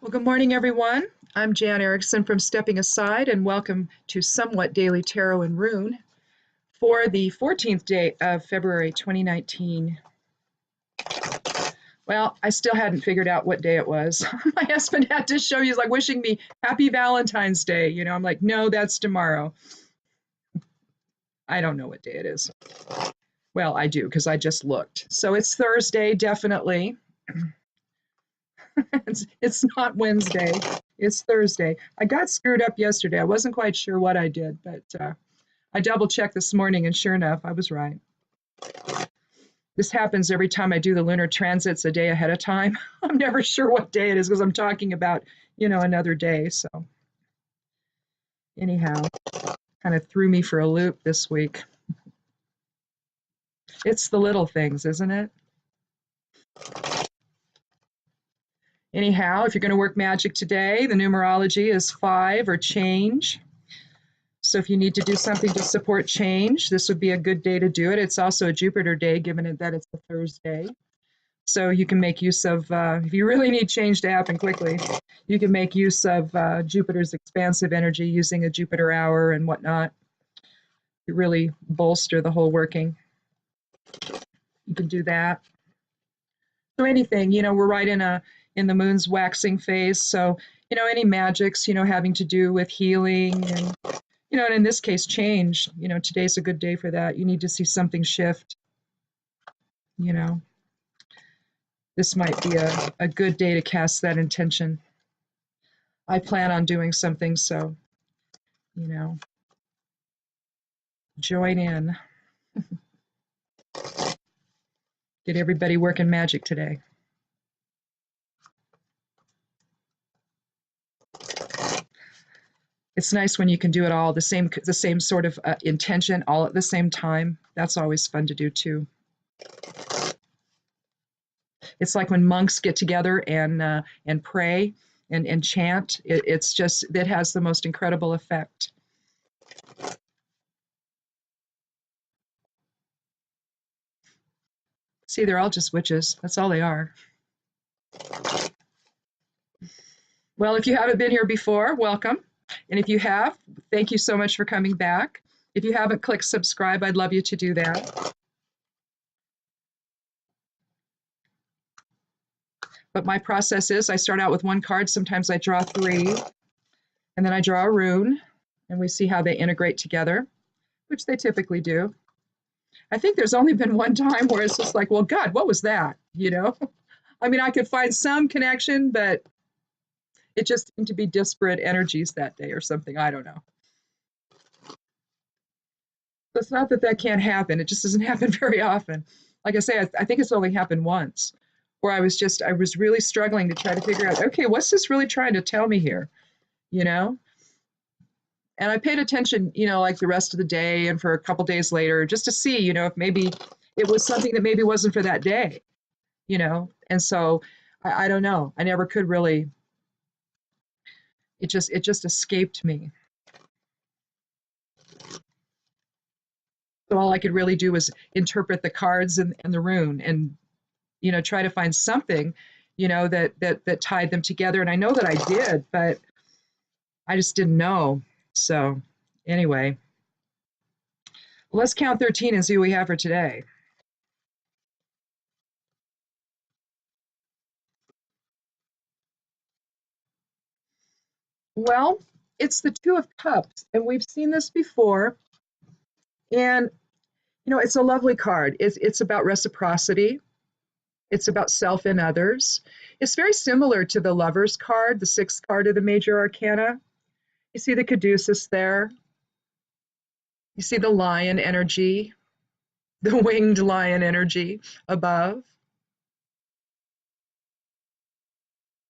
Well, good morning, everyone. I'm Jan Erickson from Stepping Aside, and welcome to Somewhat Daily Tarot and Rune for the 14th day of February 2019. Well, I still hadn't figured out what day it was. My husband had to show me, he's like wishing me happy Valentine's Day. I'm like, no, that's tomorrow. I don't know what day it is. Well, I do because I just looked. So it's Thursday, definitely. It's not Wednesday. It's Thursday. I got screwed up yesterday. I wasn't quite sure what I did, but I double checked this morning, and sure enough, I was right. This happens every time I do the lunar transits a day ahead of time. I'm never sure what day it is because I'm talking about, another day. So anyhow, kind of threw me for a loop this week. It's the little things, isn't it? Anyhow, if you're going to work magic today, the numerology is 5 or change. So if you need to do something to support change, this would be a good day to do it. It's also a Jupiter day, given that it's a Thursday. So you can make use of, if you really need change to happen quickly, you can make use of Jupiter's expansive energy using a Jupiter hour and whatnot. You really bolster the whole working. You can do that. So anything, we're right in the moon's waxing phase. So, any magics, having to do with healing and, and in this case, change. Today's a good day for that. You need to see something shift. This might be a good day to cast that intention. I plan on doing something, so, join in. Get everybody working magic today. It's nice when you can do it all, the same sort of intention all at the same time. That's always fun to do too. It's like when monks get together and pray and chant. It has the most incredible effect. See, they're all just witches. That's all they are. Well, if you haven't been here before, welcome. And if you have, thank you so much for coming back. If you haven't clicked subscribe, I'd love you to do that. But my process is I start out with one card. Sometimes I draw 3, and then I draw a rune, and we see how they integrate together, which they typically do. I think there's only been one time where it's just like, well, God, what was that? I mean, I could find some connection, but it just seemed to be disparate energies that day or something. I don't know. It's not that can't happen. It just doesn't happen very often. Like I say, I think it's only happened once where I was really struggling to try to figure out, okay, what's this really trying to tell me here? And I paid attention, like the rest of the day and for a couple days later, just to see, if maybe it was something that maybe wasn't for that day, and so I don't know. I never could really, it just escaped me. So all I could really do was interpret the cards and the rune and, try to find something, that tied them together. And I know that I did, but I just didn't know. So anyway, let's count 13 and see what we have for today. Well, it's the 2 of Cups, and we've seen this before. And, it's a lovely card. It's about reciprocity. It's about self and others. It's very similar to the Lover's card, the 6th card of the Major Arcana. You see the caduceus there. You see the lion energy, the winged lion energy above.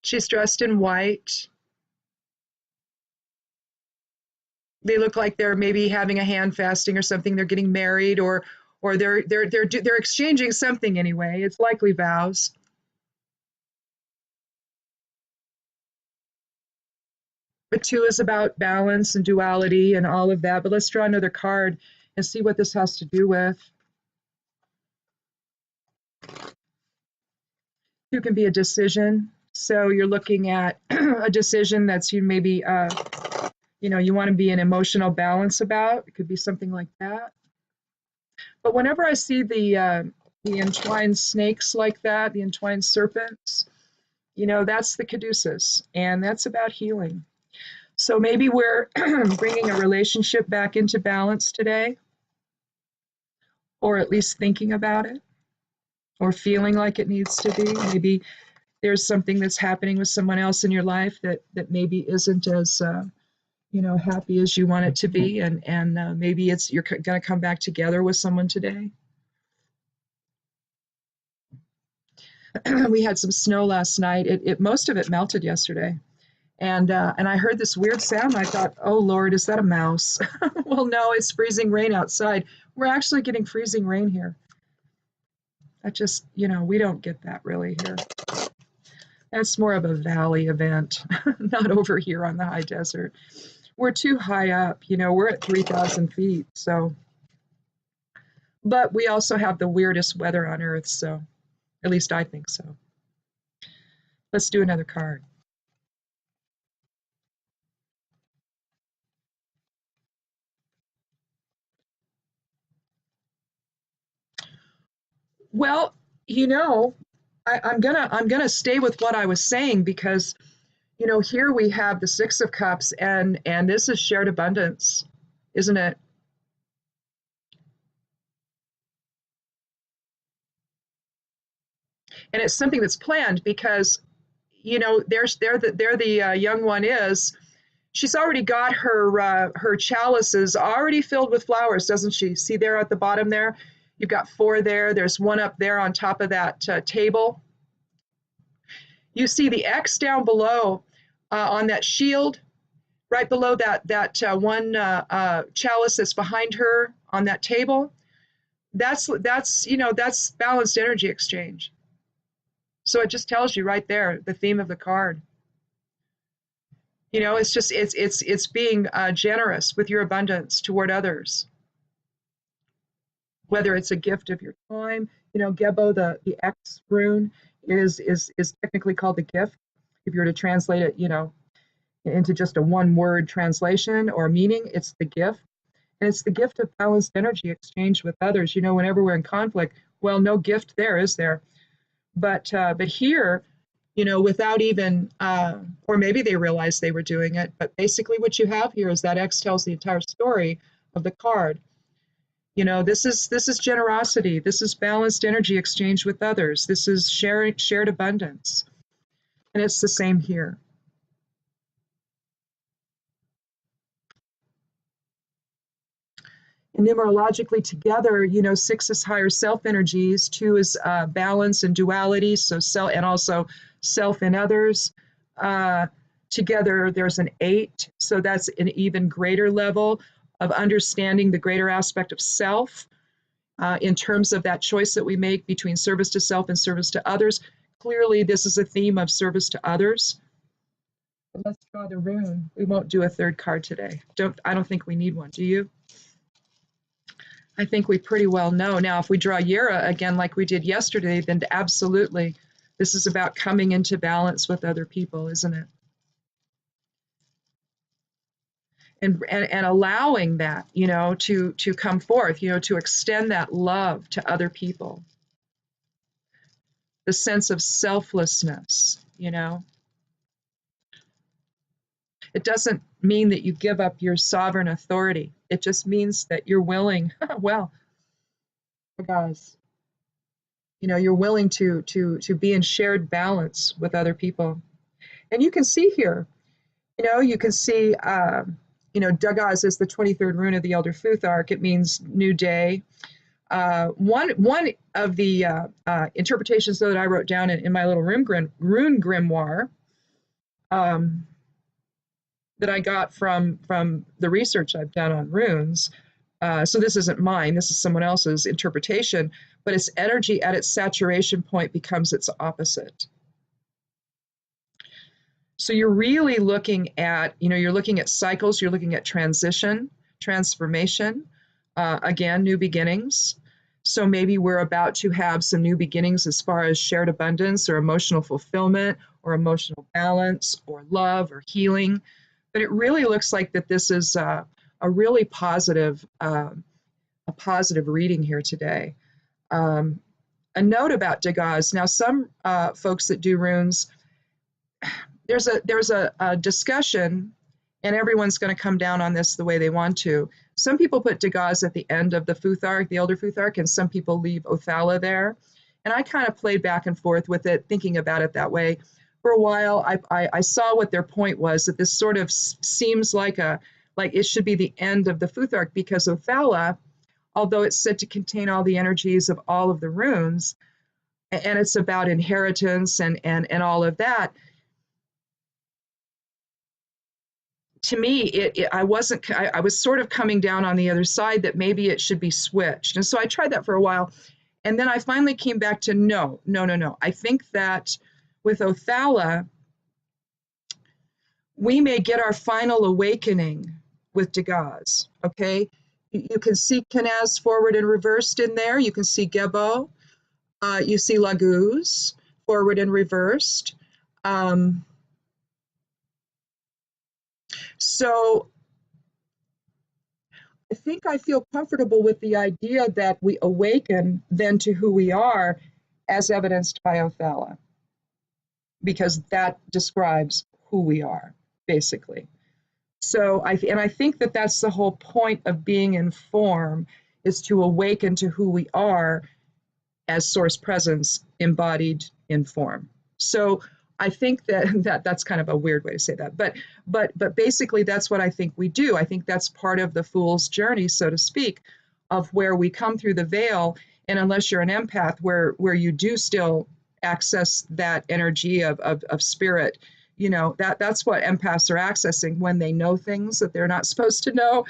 She's dressed in white. They look like they're maybe having a hand fasting or something. They're getting married, or they're exchanging something anyway. It's likely vows. But 2 is about balance and duality and all of that. But let's draw another card and see what this has to do with. 2 can be a decision. So you're looking at a decision that's you maybe, you want to be in emotional balance about. It could be something like that. But whenever I see the entwined snakes like that, the entwined serpents, that's the caduceus, and that's about healing. So maybe we're bringing a relationship back into balance today, or at least thinking about it, or feeling like it needs to be. Maybe there's something that's happening with someone else in your life that maybe isn't as happy as you want it to be, and maybe you're going to come back together with someone today. We had some snow last night. Most of it melted yesterday, and I heard this weird sound. I thought, oh Lord, is that a mouse? Well, no, it's freezing rain outside. We're actually getting freezing rain here. That just, we don't get that really here. That's more of a valley event, not over here on the high desert. We're too high up, we're at 3,000 feet. So, but we also have the weirdest weather on Earth. So at least I think so. Let's do another card. Well, I'm gonna stay with what I was saying because, here we have the Six of Cups, and this is shared abundance, isn't it? And it's something that's planned because, the young one is. She's already got her chalices already filled with flowers, doesn't she? See there at the bottom there? You've got 4 there. There's 1 up there on top of that table. You see the X down below on that shield, right below that one chalice that's behind her on that table. That's balanced energy exchange. So it just tells you right there the theme of the card. It's just it's being generous with your abundance toward others. Whether it's a gift of your time, Gebo, the X rune is technically called the gift. If you were to translate it, into just a one-word translation or meaning, it's the gift. And it's the gift of balanced energy exchange with others. Whenever we're in conflict, well, no gift there, is there? But here, without even, or maybe they realized they were doing it, but basically what you have here is that X tells the entire story of the card. This is generosity. This is balanced energy exchange with others. This is shared abundance. And it's the same here. And numerologically together, 6 is higher self energies, 2 is balance and duality, and also self and others. Together, there's an 8, so that's an even greater level of understanding the greater aspect of self in terms of that choice that we make between service to self and service to others. Clearly, this is a theme of service to others. But let's draw the rune. We won't do a 3rd card today. I don't think we need one. Do you? I think we pretty well know. Now, if we draw Yera again like we did yesterday, then absolutely, this is about coming into balance with other people, isn't it? And allowing that, to come forth, to extend that love to other people. The sense of selflessness, It doesn't mean that you give up your sovereign authority. It just means that you're willing, well, guys, you're willing to be in shared balance with other people. And you can see here, you can see, Dagaz is the 23rd rune of the Elder Futhark. It means new day. One of the interpretations that I wrote down in my little rune grimoire that I got from the research I've done on runes. So this isn't mine, this is someone else's interpretation, but its energy at its saturation point becomes its opposite. So you're really looking at, you're looking at cycles, you're looking at transition, transformation, again, new beginnings. So maybe we're about to have some new beginnings as far as shared abundance or emotional fulfillment or emotional balance or love or healing. But it really looks like that this is a really positive, a positive reading here today. A note about Degas. Now, some folks that do runes, there's a discussion, and everyone's going to come down on this the way they want to. Some people put Degas at the end of the Futhark, the Elder Futhark, and some people leave Othala there. And I kind of played back and forth with it, thinking about it that way. For a while, I saw what their point was, that this sort of seems like it should be the end of the Futhark, because Othala, although it's said to contain all the energies of all of the runes, and it's about inheritance and all of that, to me, I was sort of coming down on the other side, that maybe it should be switched. And so I tried that for a while. And then I finally came back to no. I think that with Othala, we may get our final awakening with Degas, okay? You can see Kenaz forward and reversed in there. You can see Gebo. You see Laguz forward and reversed. So I think I feel comfortable with the idea that we awaken then to who we are, as evidenced by Othala, because that describes who we are, basically. So I think that that's the whole point of being in form, is to awaken to who we are as source presence embodied in form. So I think that's kind of a weird way to say that, but basically that's what I think we do. I think that's part of the fool's journey, so to speak, of where we come through the veil. And unless you're an empath, where you do still access that energy of spirit, that's what empaths are accessing when they know things that they're not supposed to know,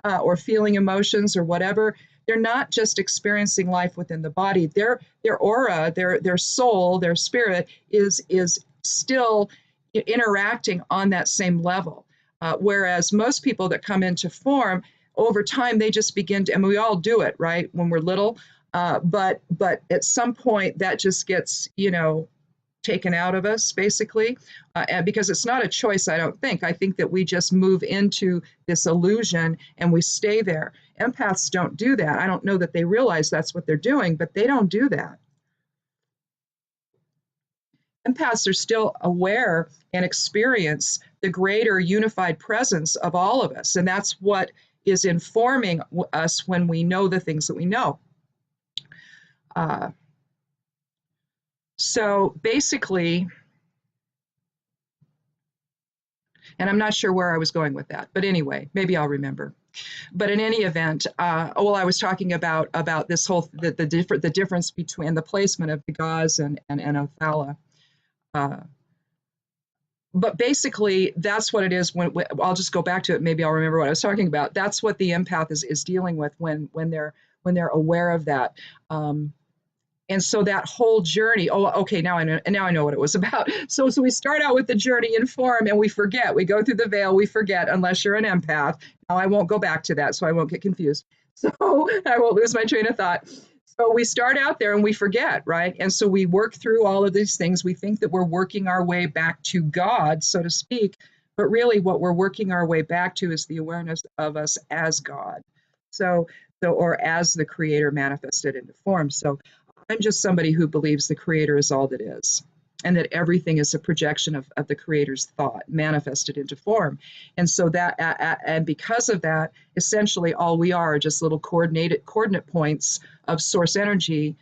or feeling emotions or whatever. They're not just experiencing life within the body. Their aura, their soul, their spirit is still interacting on that same level. Whereas most people that come into form, over time, they just begin to, and we all do it, right, when we're little, but at some point that just gets, taken out of us, basically, and because it's not a choice, I don't think. I think that we just move into this illusion and we stay there. Empaths don't do that. I don't know that they realize that's what they're doing, but they don't do that. Empaths are still aware and experience the greater unified presence of all of us, and that's what is informing us when we know the things that we know. So basically, and I'm not sure where I was going with that, but anyway, maybe I'll remember. But in any event, I was talking about this whole the difference between the placement of Degas and Othala. But basically, that's what it is. When I'll just go back to it, maybe I'll remember what I was talking about. That's what the empath is dealing with when they're aware of that. And so that whole journey, okay, now I know what it was about. So we start out with the journey in form and we forget. We go through the veil, we forget, unless you're an empath. Now I won't go back to that, so I won't get confused. So I won't lose my train of thought. So we start out there and we forget, right? And so we work through all of these things. We think that we're working our way back to God, so to speak. But really what we're working our way back to is the awareness of us as God. So or as the creator manifested into form. So I'm just somebody who believes the creator is all that is, and that everything is a projection of the creator's thought manifested into form. And so that, and because of that, essentially all we are just little coordinate points of source energy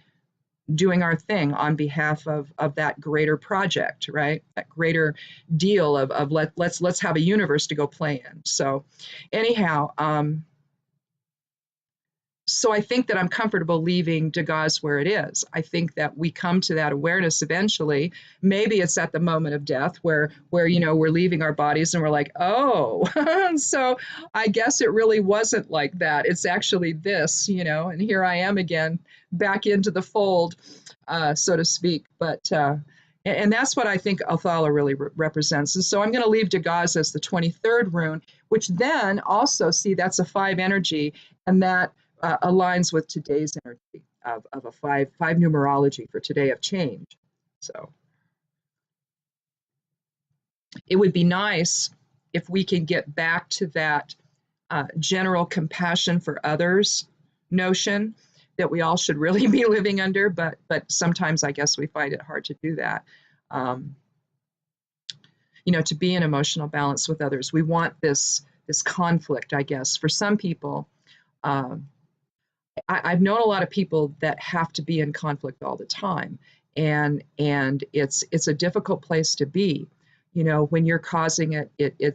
doing our thing on behalf of that greater project, right? That greater deal of let's have a universe to go play in. So anyhow, so I think that I'm comfortable leaving Degas where it is. I think that we come to that awareness eventually. Maybe it's at the moment of death where we're leaving our bodies and we're like, oh, so I guess it really wasn't like that. It's actually this, and here I am again, back into the fold, so to speak. But and that's what I think Othala really represents. And so I'm going to leave Degas as the 23rd rune, which then also, see, that's a 5 energy, and that aligns with today's energy. of a five numerology for today of change. So it would be nice if we can get back to that general compassion for others notion that we all should really be living under, but sometimes I guess we find it hard to do that. To be in emotional balance with others. We want this conflict, I guess. For some people, I've known a lot of people that have to be in conflict all the time, and it's a difficult place to be. When you're causing it,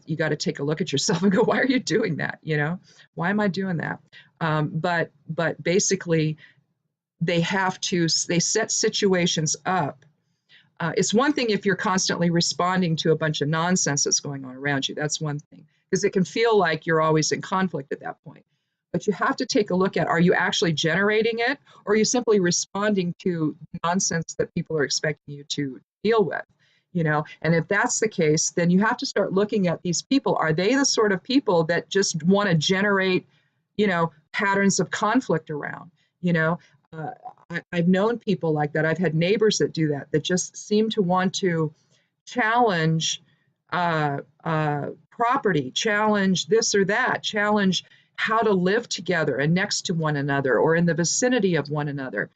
you got to take a look at yourself and go, why are you doing that? Why am I doing that? But basically, they set situations up. It's one thing if you're constantly responding to a bunch of nonsense that's going on around you. That's one thing, because it can feel like you're always in conflict at that point. But you have to take a look at, are you actually generating it, or are you simply responding to nonsense that people are expecting you to deal with? And if that's the case, then you have to start looking at these people. Are they the sort of people that just want to generate, patterns of conflict around? I've known people like that. I've had neighbors that do that just seem to want to challenge property, challenge this or that, challenge how to live together and next to one another or in the vicinity of one another.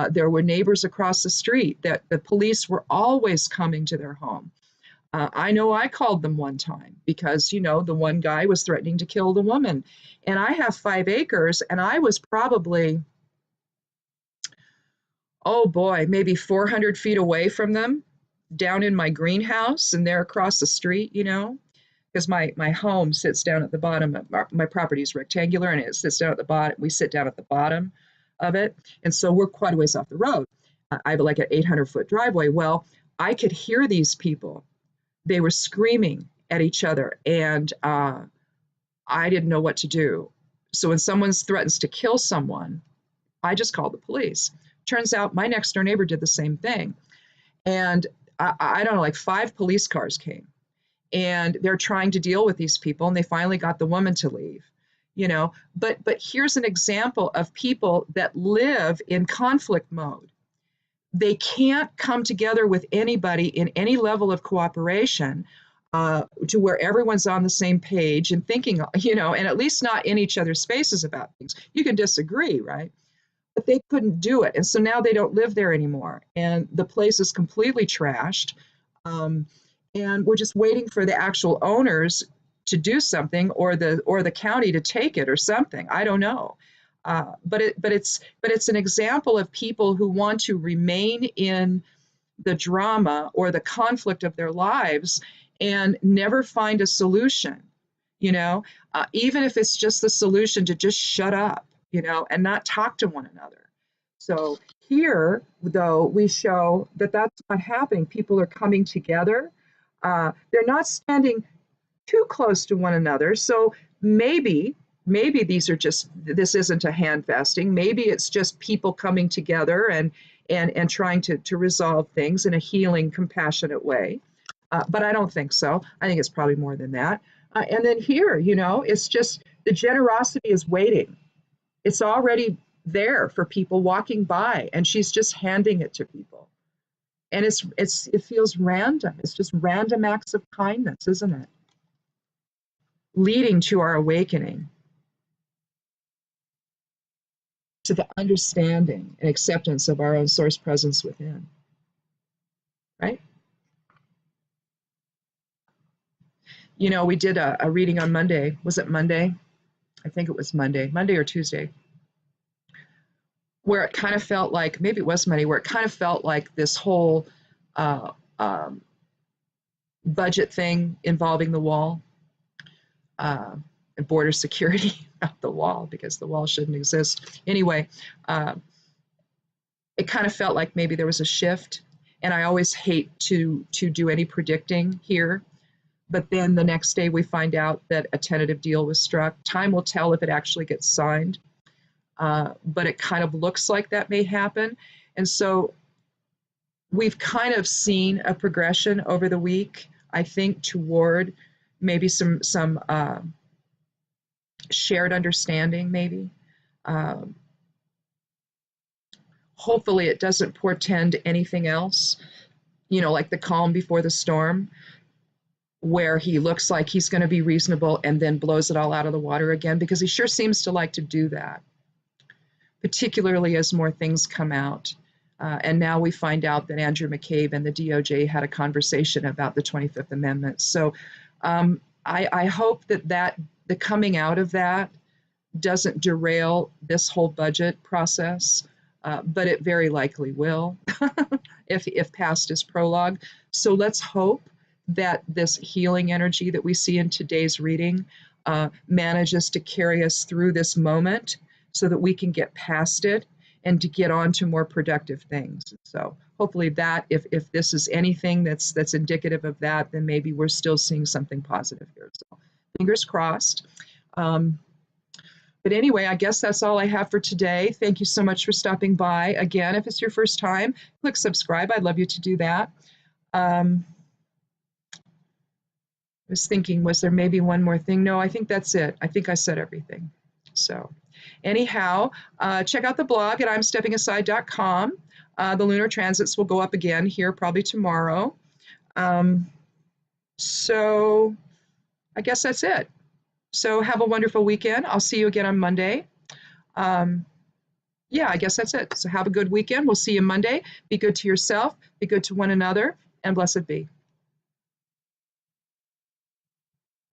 There were neighbors across the street that the police were always coming to their home. I know I called them one time because, the one guy was threatening to kill the woman. And I have 5 acres, and I was probably, oh boy, maybe 400 feet away from them, down in my greenhouse, and they're across the street, because my home sits down at the bottom. My property is rectangular, and it sits down at the bottom. We sit down at the bottom of it, and so we're quite a ways off the road. I have like an 800-foot driveway. Well, I could hear these people. They were screaming at each other, and I didn't know what to do. So when someone threatens to kill someone, I just called the police. Turns out my next door neighbor did the same thing. And I don't know, like 5 police cars came, and they're trying to deal with these people, and they finally got the woman to leave. But here's an example of people that live in conflict mode. They can't come together with anybody in any level of cooperation to where everyone's on the same page and thinking, and at least not in each other's spaces about things. You can disagree, right? But they couldn't do it. And so now they don't live there anymore. And the place is completely trashed. And we're just waiting for the actual owners to do something, or the county to take it or something. I don't know. But it's an example of people who want to remain in the drama or the conflict of their lives and never find a solution, even if it's just the solution to just shut up, and not talk to one another. So here, though, we show that that's not happening. People are coming together. They're not standing too close to one another. So maybe this isn't a hand fasting. Maybe it's just people coming together and trying to resolve things in a healing, compassionate way. But I don't think so. I think it's probably more than that. And then here, it's just the generosity is waiting. It's already there for people walking by, and she's just handing it to people. And it feels random. It's just random acts of kindness, isn't it? Leading to our awakening, to the understanding and acceptance of our own source presence within. Right? We did a reading on Monday. Was it Monday? I think it was Monday or Tuesday, where it kind of felt like, maybe it was Monday, where it kind of felt like this whole budget thing involving the wall and border security, not the wall, because the wall shouldn't exist. Anyway, it kind of felt like maybe there was a shift, and I always hate to do any predicting here. But then the next day we find out that a tentative deal was struck. Time will tell if it actually gets signed. But it kind of looks like that may happen. And so we've kind of seen a progression over the week, I think, toward maybe some shared understanding, maybe. hopefully it doesn't portend anything else, like the calm before the storm, where he looks like he's going to be reasonable and then blows it all out of the water again, because he sure seems to like to do that, particularly as more things come out. And now we find out that Andrew McCabe and the DOJ had a conversation about the 25th Amendment. So I hope that the coming out of that doesn't derail this whole budget process, but it very likely will if passed as prologue. So let's hope that this healing energy that we see in today's reading manages to carry us through this moment so that we can get past it and to get on to more productive things. So hopefully that, if this is anything that's indicative of that, then maybe we're still seeing something positive here. So fingers crossed. But anyway, I guess that's all I have for today. Thank you so much for stopping by. Again, if it's your first time, click subscribe. I'd love you to do that. I was thinking, was there maybe one more thing? No, I think that's it. I think I said everything. So anyhow, check out the blog at imsteppingaside.com. The lunar transits will go up again here probably tomorrow. So I guess that's it. So have a wonderful weekend. I'll see you again on Monday. Yeah, I guess that's it. So have a good weekend. We'll see you Monday. Be good to yourself, be good to one another, and blessed be.